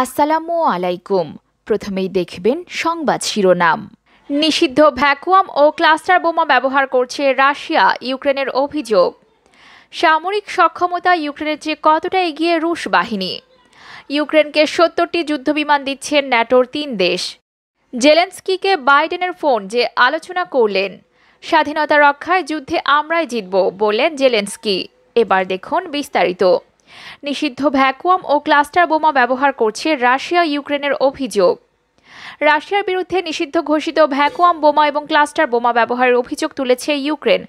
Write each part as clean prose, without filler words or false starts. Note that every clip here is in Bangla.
আসসালামু আলাইকুম। প্রথমেই দেখবেন সংবাদ শিরোনাম। নিষিদ্ধ ভ্যাকুয়াম ও ক্লাস্টার বোমা ব্যবহার করছে রাশিয়া, ইউক্রেনের অভিযোগ। সামরিক সক্ষমতা ইউক্রেনের চেয়ে কতটা এগিয়ে রুশ বাহিনী। ইউক্রেনকে ৭০টি যুদ্ধবিমান দিচ্ছেন ন্যাটোর ৩ দেশ। জেলেনস্কিকে বাইডেনের ফোন, যে আলোচনা করলেন। স্বাধীনতা রক্ষায় যুদ্ধে আমরাই জিতব বললেন জেলেনস্কি। এবার দেখুন বিস্তারিত। নিষিদ্ধ ভ্যাকুয়াম ও ক্লাস্টার বোমা ব্যবহার করছে রাশিয়া, ইউক্রেনের অভিযোগ। রাশিয়ার বিরুদ্ধে নিষিদ্ধ ঘোষিত ভ্যাকুয়াম বোমা এবং ক্লাস্টার বোমা ব্যবহারের অভিযোগ তুলেছে ইউক্রেন।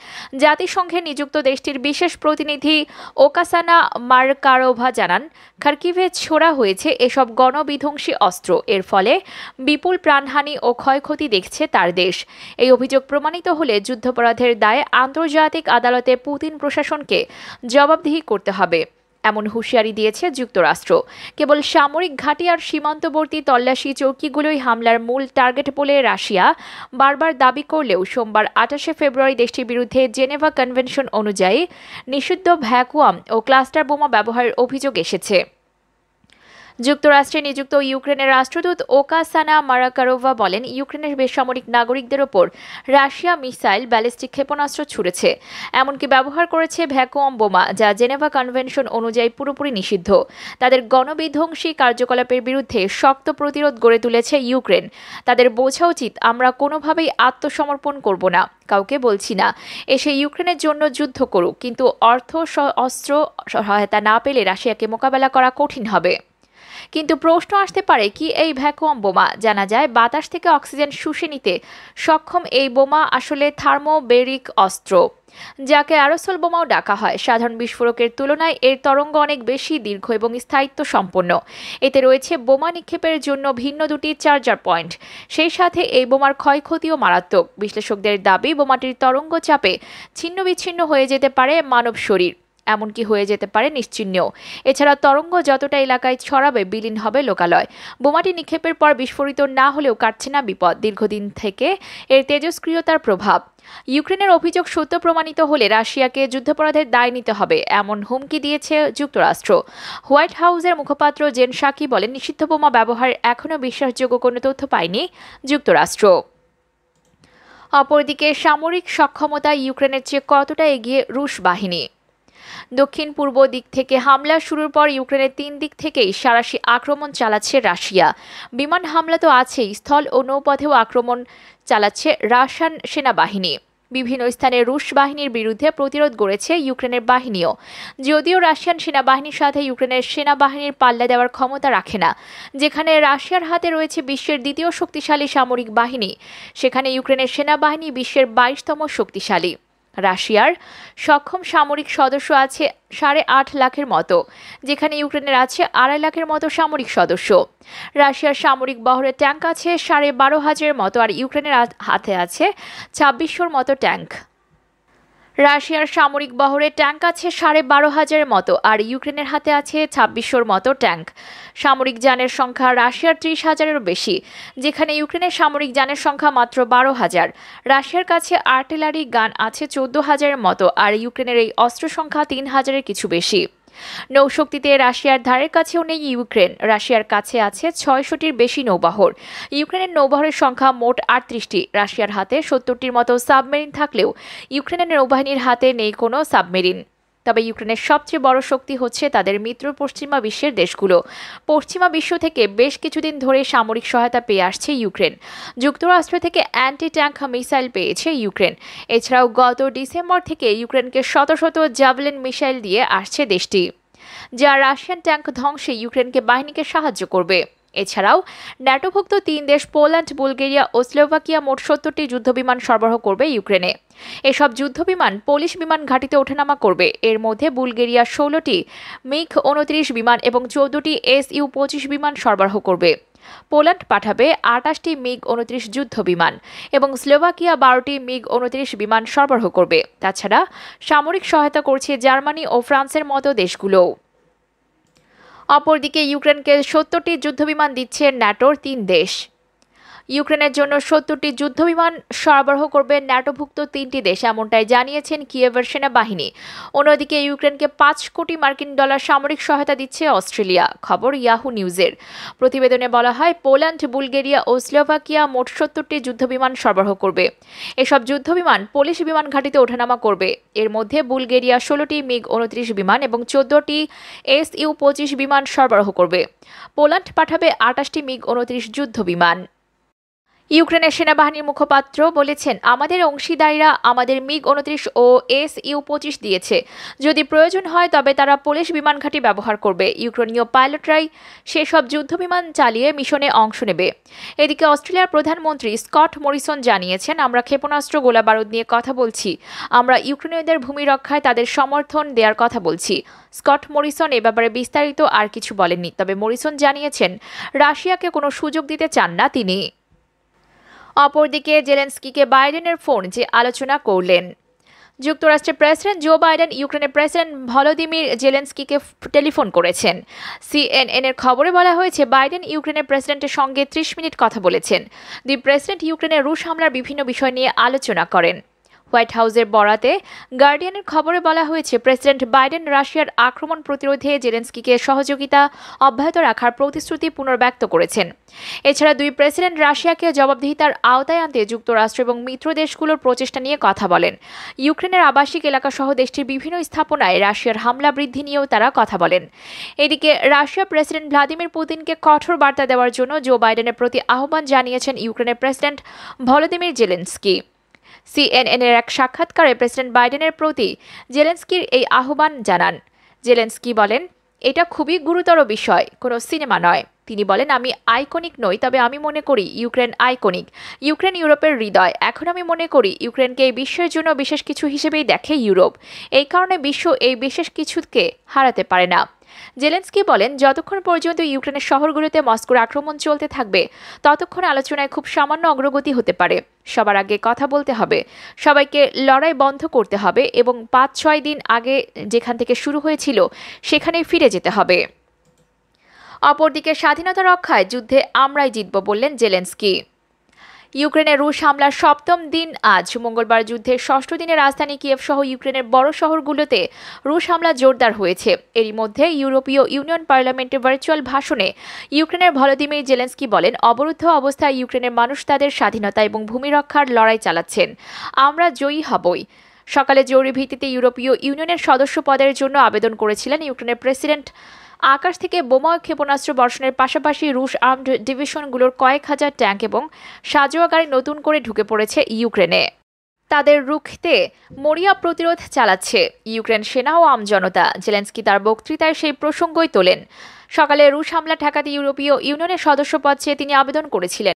জাতিসংঘে নিযুক্ত দেশটির বিশেষ প্রতিনিধি ওকাসানা মারকারোভা জানান, খার্কিভে ছোড়া হয়েছে এসব গণবিধ্বংসী অস্ত্র। এর ফলে বিপুল প্রাণহানি ও ক্ষয়ক্ষতি দেখছে তার দেশ। এই অভিযোগ প্রমাণিত হলে যুদ্ধাপরাধের দায়ে আন্তর্জাতিক আদালতে পুতিন প্রশাসনকে জবাবদিহি করতে হবে, এমন হুঁশিয়ারি দিয়েছে যুক্তরাষ্ট্র। কেবল সামরিক ঘাঁটি আর সীমান্তবর্তী তল্লাশি চৌকিগুলোই হামলার মূল টার্গেট বলে রাশিয়া বারবার দাবি করলেও সোমবার ২৮শে ফেব্রুয়ারি দেশটির বিরুদ্ধে জেনেভা কনভেনশন অনুযায়ী নিষিদ্ধ ভ্যাকুয়াম ও ক্লাস্টার বোমা ব্যবহারের অভিযোগ এসেছে। যুক্তরাষ্ট্রে নিযুক্ত ইউক্রেনের রাষ্ট্রদূত ওকাসানা মারাকারোভা বলেন, ইউক্রেনের বেসামরিক নাগরিকদের ওপর রাশিয়া মিসাইল, ব্যালিস্টিক ক্ষেপণাস্ত্র ছুড়েছে, এমনকি ব্যবহার করেছে ভ্যাকুয়াম বোমা, যা জেনেভা কনভেনশন অনুযায়ী পুরোপুরি নিষিদ্ধ। তাদের গণবিধ্বংসী কার্যকলাপের বিরুদ্ধে শক্ত প্রতিরোধ গড়ে তুলেছে ইউক্রেন। তাদের বোঝা উচিত, আমরা কোনোভাবেই আত্মসমর্পণ করব না। কাউকে বলছি না এসে ইউক্রেনের জন্য যুদ্ধ করুক, কিন্তু অস্ত্র সহায়তা না পেলে রাশিয়াকে মোকাবেলা করা কঠিন হবে। কিন্তু প্রশ্ন আসতে পারে, কি এই ভ্যাকুয়াম বোমা? জানা যায়, বাতাস থেকে অক্সিজেন শুষে নিতে সক্ষম এই বোমা আসলে থার্মোবেরিক অস্ত্র, যাকে অ্যারোসল বোমাও ডাকা হয়। সাধারণ বিস্ফোরকের তুলনায় এর তরঙ্গ অনেক বেশি দীর্ঘ এবং স্থায়িত্ব সম্পন্ন। এতে রয়েছে বোমা নিক্ষেপের জন্য ভিন্ন দুটি চার্জার পয়েন্ট। সেই সাথে এই বোমার ক্ষয়ক্ষতিও মারাত্মক। বিশ্লেষকদের দাবি, বোমাটির তরঙ্গ চাপে ছিন্ন বিচ্ছিন্ন হয়ে যেতে পারে মানব শরীর, এমনকি হয়ে যেতে পারে নিশ্চিহ্ন। এছাড়া তরঙ্গ যতটা এলাকায় ছড়াবে, বিলীন হবে লোকালয়। বোমাটি নিক্ষেপের পর বিস্ফোরিত না হলেও কাটছে না বিপদ, দীর্ঘদিন থেকে এর তেজস্ক্রিয়তার প্রভাব। ইউক্রেনের অভিযোগ সত্য প্রমাণিত হলে রাশিয়াকে যুদ্ধাপরাধের দায় নিতে হবে, এমন হুমকি দিয়েছে যুক্তরাষ্ট্র। হোয়াইট হাউসের মুখপাত্র জেন সাকি বলেন, নিষিদ্ধ বোমা ব্যবহারের এখনও বিশ্বাসযোগ্য কোনো তথ্য পায়নি যুক্তরাষ্ট্র। অপরদিকে সামরিক সক্ষমতা ইউক্রেনের চেয়ে কতটা এগিয়ে রুশ বাহিনী। দক্ষিণ পূর্ব দিক থেকে হামলা শুরুর পর ইউক্রেনের ৩ দিক থেকেই সাঁড়াশি আক্রমণ চালাচ্ছে রাশিয়া। বিমান হামলা তো আছেই, স্থল ও নৌপথেও আক্রমণ চালাচ্ছে রাশিয়ান সেনাবাহিনী। বিভিন্ন স্থানে রুশ বাহিনীর বিরুদ্ধে প্রতিরোধ গড়েছে ইউক্রেনের বাহিনীও। যদিও রাশিয়ান সেনাবাহিনীর সাথে ইউক্রেনের সেনাবাহিনীর পাল্লা দেওয়ার ক্ষমতা রাখে না। যেখানে রাশিয়ার হাতে রয়েছে বিশ্বের দ্বিতীয় শক্তিশালী সামরিক বাহিনী, সেখানে ইউক্রেনের সেনাবাহিনী বিশ্বের ২২তম শক্তিশালী। রাশিয়ার সক্ষম সামরিক সদস্য আছে ৮.৫ লাখের মতো, যেখানে ইউক্রেনের আছে ২.৫ লাখের মতো সামরিক সদস্য। রাশিয়ার সামরিক বহরে ট্যাঙ্ক আছে ১২,৫০০-এর মতো, আর ইউক্রেনের হাতে আছে ২৬০০-র মতো ট্যাঙ্ক। রাশিয়ার সামরিক বহরে ট্যাঙ্ক আছে ১২,৫০০-এর মতো, আর ইউক্রেনের হাতে আছে ২৬০০-র মতো ট্যাঙ্ক। সামরিক যানের সংখ্যা রাশিয়ার ৩০,০০০-এরও বেশি, যেখানে ইউক্রেনের সামরিক যানের সংখ্যা মাত্র ১২,০০০। রাশিয়ার কাছে আর্টিলারি গান আছে ১৪,০০০-এর মতো, আর ইউক্রেনের এই অস্ত্র সংখ্যা ৩,০০০-এর কিছু বেশি। নৌশক্তিতে রাশিয়ার ধারের কাছেও নেই ইউক্রেন। রাশিয়ার কাছে আছে ৬০০টির বেশি নৌবহর। ইউক্রেনের নৌবহরের সংখ্যা মোট ৩৮টি। রাশিয়ার হাতে ৭০টির মতো সাবমেরিন থাকলেও ইউক্রেনের নৌবাহিনীর হাতে নেই কোনো সাবমেরিন। তবে ইউক্রেনের সবচেয়ে বড় শক্তি হচ্ছে তাদের মিত্র পশ্চিমা বিশ্বের দেশগুলো। পশ্চিমা বিশ্ব থেকে বেশ কিছুদিন ধরে সামরিক সহায়তা পেয়ে আসছে ইউক্রেন। যুক্তরাষ্ট্র থেকে অ্যান্টি ট্যাঙ্ক মিসাইল পেয়েছে ইউক্রেন। এছাড়াও গত ডিসেম্বর থেকে ইউক্রেনকে শত শত জ্যাভেলিন মিসাইল দিয়ে আসছে দেশটি, যা রাশিয়ান ট্যাঙ্ক ধ্বংসে ইউক্রেনকে বাহিনীকে সাহায্য করবে। এছাড়াও ন্যাটোভুক্ত ৩ দেশ পোল্যান্ড, বুলগেরিয়া ও স্লোভাকিয়া মোট ৭০টি যুদ্ধবিমান সরবরাহ করবে ইউক্রেনে। এসব যুদ্ধবিমান পোলিশ বিমান ঘাঁটিতে ওঠানামা করবে। এর মধ্যে বুলগেরিয়া ১৬টি মিগ-২৯ বিমান এবং ১৪টি SU-২৫ বিমান সরবরাহ করবে। পোল্যান্ড পাঠাবে ২৮টি মিগ-২৯ যুদ্ধ বিমান এবং স্লোভাকিয়া ১২টি মিগ-২৯ বিমান সরবরাহ করবে। তাছাড়া সামরিক সহায়তা করছে জার্মানি ও ফ্রান্সের মতো দেশগুলোও। অপরদিকে ইউক্রেনকে ৭০টি যুদ্ধবিমান দিচ্ছে ন্যাটোর ৩ দেশ। ইউক্রেনের জন্য 70টি যুদ্ধবিমান সরবরাহ করবে ন্যাটোভুক্ত 3টি দেশ, এমনটাই জানিয়েছেন কিয়েভের সেনাবাহিনী। অন্যদিকে ইউক্রেনকে 5 কোটি মার্কিন ডলার সামরিক সহায়তা দিচ্ছে অস্ট্রেলিয়া। খবর ইয়াহু নিউজের। প্রতিবেদনে বলা হয়, পোল্যান্ড, বুলগেরিয়া ও স্লোভাকিয়া মোট 70টি যুদ্ধবিমান সরবরাহ করবে। এসব যুদ্ধবিমান পোলিশ বিমান ঘাঁটিতে ওঠানামা করবে। এর মধ্যে বুলগেরিয়া 16টি মিগ-29 বিমান এবং 14টি Su-25 বিমান সরবরাহ করবে। পোল্যান্ড পাঠাবে 28টি মিগ-29 যুদ্ধবিমান। ইউক্রেনের সেনাবাহিনীর মুখপাত্র বলেছেন, আমাদের অংশীদারেরা আমাদের মিগ-29 ও Su-25 দিয়েছে। যদি প্রয়োজন হয় তবে তারা পোলিশ বিমান ঘাঁটি ব্যবহার করবে। ইউক্রেনীয় পাইলটরাই সেসব যুদ্ধবিমান চালিয়ে মিশনে অংশ নেবে। এদিকে অস্ট্রেলিয়ার প্রধানমন্ত্রী স্কট মরিসন জানিয়েছেন, আমরা ক্ষেপণাস্ত্র, গোলাবারুদ নিয়ে কথা বলছি। আমরা ইউক্রেনীয়দের ভূমি রক্ষায় তাদের সমর্থন দেওয়ার কথা বলছি। স্কট মরিসন এ ব্যাপারে বিস্তারিত আর কিছু বলেননি। তবে মরিসন জানিয়েছেন, রাশিয়াকে কোনো সুযোগ দিতে চান না তিনি। অপরদিকে জেলেনস্কিকে বাইডেনের ফোন যে আলোচনা করলেন। যুক্তরাষ্ট্রের প্রেসিডেন্ট জো বাইডেন ইউক্রেনের প্রেসিডেন্ট ভলোদিমির জেলেনস্কিকে টেলিফোন করেছেন। সিএনএন-এর খবরে বলা হয়েছে, বাইডেন ইউক্রেনের প্রেসিডেন্টের সঙ্গে 30 মিনিট কথা বলেছেন। দুই প্রেসিডেন্ট ইউক্রেনের রুশ হামলার বিভিন্ন বিষয় নিয়ে আলোচনা করেন। হোয়াইট হাউসের বরাতে গার্ডিয়ানের খবরে বলা হয়েছে, প্রেসিডেন্ট বাইডেন রাশিয়ার আক্রমণ প্রতিরোধে জেলেনস্কিকে সহযোগিতা অব্যাহত রাখার প্রতিশ্রুতি পুনর্ব্যক্ত করেছেন। এছাড়া দুই প্রেসিডেন্ট রাশিয়াকে জবাবদিহিতার আওতায় আনতে যুক্তরাষ্ট্র এবং মিত্র দেশগুলোর প্রচেষ্টা নিয়ে কথা বলেন। ইউক্রেনের আবাসিক এলাকাসহ দেশটির বিভিন্ন স্থাপনায় রাশিয়ার হামলা বৃদ্ধি নিয়েও তারা কথা বলেন। এদিকে রাশিয়ার প্রেসিডেন্ট ভ্লাদিমির পুতিনকে কঠোর বার্তা দেওয়ার জন্য জো বাইডেনের প্রতি আহ্বান জানিয়েছেন ইউক্রেনের প্রেসিডেন্ট ভলোদিমির জেলেনস্কি। সিএনএন-এর এক সাক্ষাৎকারে প্রেসিডেন্ট বাইডেনের প্রতি জেলেনস্কির এই আহ্বান জানান। জেলেনস্কি বলেন, এটা খুবই গুরুতর বিষয়, কোনো সিনেমা নয়। তিনি বলেন, আমি আইকনিক নই, তবে আমি মনে করি ইউক্রেন আইকনিক। ইউক্রেন ইউরোপের হৃদয়। এখন আমি মনে করি ইউক্রেনকে এই বিশ্বের জন্য বিশেষ কিছু হিসেবেই দেখে ইউরোপ। এই কারণে বিশ্ব এই বিশেষ কিছুকে হারাতে পারে না। জেলেনস্কি বলেন, যতক্ষণ পর্যন্ত ইউক্রেনের শহরগুলোতে মস্কোর আক্রমণ চলতে থাকবে ততক্ষণ আলোচনায় খুব সামান্য অগ্রগতি হতে পারে। সবার আগে কথা বলতে হবে, সবাইকে লড়াই বন্ধ করতে হবে এবং 5-6 দিন আগে যেখান থেকে শুরু হয়েছিল সেখানেই ফিরে যেতে হবে। অপরদিকে স্বাধীনতা রক্ষায় যুদ্ধে আমরাই জিতব বললেন জেলেনস্কি। ইউক্রেনের রুশ হামলার 7ম দিন আজ। মঙ্গলবার যুদ্ধের 6ষ্ঠ দিনে রাজধানী কিয়েভ সহ ইউক্রেনের বড় শহরগুলোতে রুশ হামলা জোরদার হয়েছে। এরই মধ্যে ইউরোপীয় ইউনিয়ন পার্লামেন্টে ভার্চুয়াল ভাষণে ইউক্রেনের ভলোদিমির জেলেনস্কি বলেন, অবরুদ্ধ অবস্থায় ইউক্রেনের মানুষ তাদের স্বাধীনতা এবং ভূমি রক্ষার লড়াই চালাচ্ছেন। আমরা জয়ী হবই। সকালে জরুরি ভিত্তিতে ইউরোপীয় ইউনিয়নের সদস্য পদের জন্য আবেদন করেছিলেন ইউক্রেনের প্রেসিডেন্ট। আকাশ থেকে বোমা ও ক্ষেপণাস্ত্র বর্ষণের পাশাপাশি রুশ আর্মড ডিভিশনগুলোর কয়েক হাজার ট্যাঙ্ক এবং সাঁজোয়া গাড়ি নতুন করে ঢুকে পড়েছে ইউক্রেনে। তাদের রুখতে মরিয়া প্রতিরোধ চালাচ্ছে ইউক্রেন সেনা ও আমজনতা। জেলেনস্কি তার বক্তৃতায় সেই প্রসঙ্গই তোলেন। সকালে রুশ হামলা ঠেকাতে ইউরোপীয় ইউনিয়নের সদস্যপদ চেয়ে তিনি আবেদন করেছিলেন।